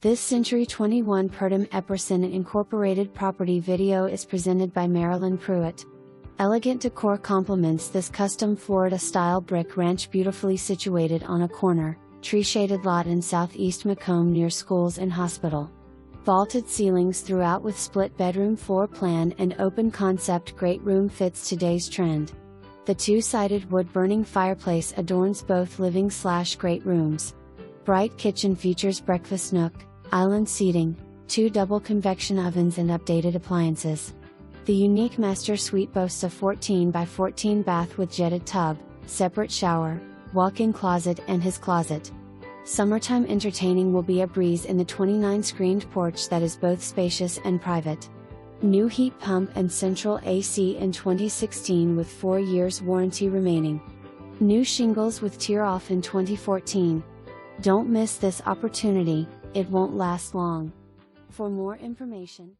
This Century 21 Purdum-Epperson Incorporated property video is presented by Marilyn Pruitt. Elegant decor complements this custom Florida-style brick ranch, beautifully situated on a corner, tree-shaded lot in southeast Macomb near schools and hospital. Vaulted ceilings throughout with split-bedroom floor plan and open-concept great room fits today's trend. The two-sided wood-burning fireplace adorns both living/great rooms. Bright kitchen features breakfast nook, island seating, 2 double convection ovens and updated appliances. The unique master suite boasts a 14 by 14 bath with jetted tub, separate shower, walk-in closet and his closet. Summertime entertaining will be a breeze in the 29 screened porch that is both spacious and private. New heat pump and central AC in 2016 with 4 years warranty remaining. New shingles with tear-off in 2014. Don't miss this opportunity, it won't last long. For more information,